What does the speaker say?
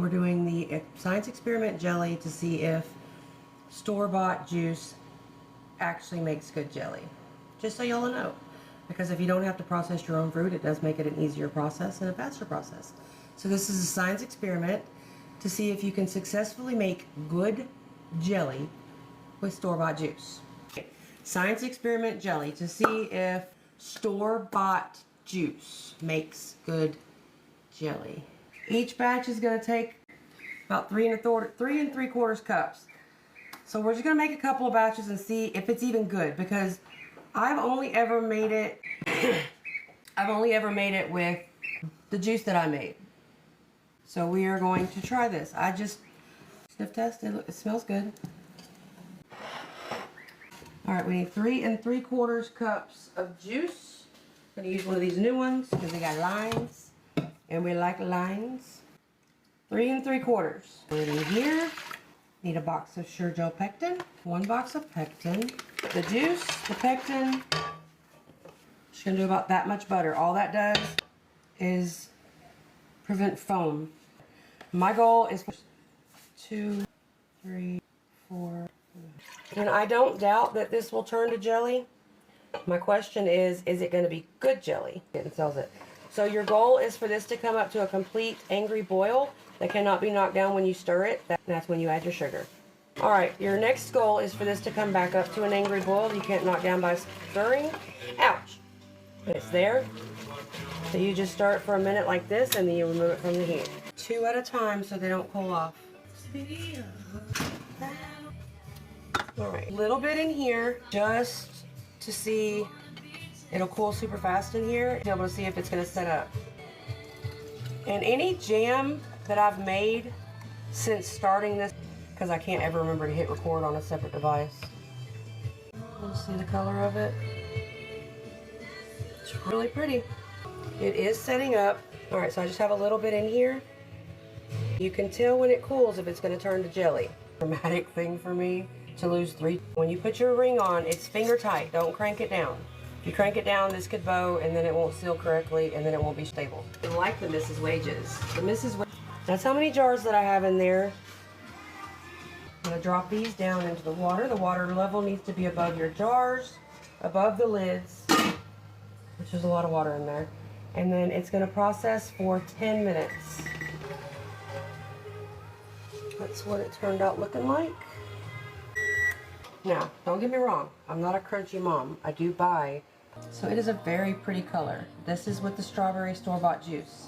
we're doing the science experiment jelly to see if store-bought juice actually makes good jelly. Just so y'all know. Because if you don't have to process your own fruit, it does make it an easier process and a faster process. So this is a science experiment to see if you can successfully make good jelly with store-bought juice. Science experiment jelly to see if store-bought juice makes good jelly. Each batch is going to take about 3 3/4 cups. So we're just going to make a couple of batches and see if it's even good, because I've only ever made it with the juice that I made. So we are going to try this. I just sniff test. It smells good. All right, we need 3 3/4 cups of juice. I'm going to use one of these new ones because they got lines, and we like lines. 3 3/4. Put it in here. Need a box of Sure-Gel Pectin. 1 box of pectin. The juice, the pectin. Just going to do about that much butter. All that does is prevent foam. My goal is 2, 3, 4. And I don't doubt that this will turn to jelly. My question is it going to be good jelly? It sells it. So your goal is for this to come up to a complete angry boil that cannot be knocked down when you stir it. That's when you add your sugar. All right, your next goal is for this to come back up to an angry boil you can't knock down by stirring. Ouch! It's there. So you just stir it for a minute like this, and then you remove it from the heat. 2 at a time so they don't cool off. Alright, a little bit in here just to see. It'll cool super fast in here to be able to see if it's going to set up. And any jam that I've made since starting this, because I can't ever remember to hit record on a separate device. Let's see the color of it. It's really pretty. It is setting up. Alright, so I just have a little bit in here. You can tell when it cools if it's going to turn to jelly. Dramatic thing for me to lose 3. When you put your ring on, it's finger tight. Don't crank it down. If you crank it down, this could bow, and then it won't seal correctly, and then it won't be stable. I like the Mrs. Wages. The Mrs. Wages. That's how many jars that I have in there. I'm going to drop these down into the water. The water level needs to be above your jars, above the lids, which is a lot of water in there. And then it's going to process for 10 minutes. That's what it turned out looking like. Now, don't get me wrong. I'm not a crunchy mom. I do buy. So it is a very pretty color. This is with the strawberry store-bought juice.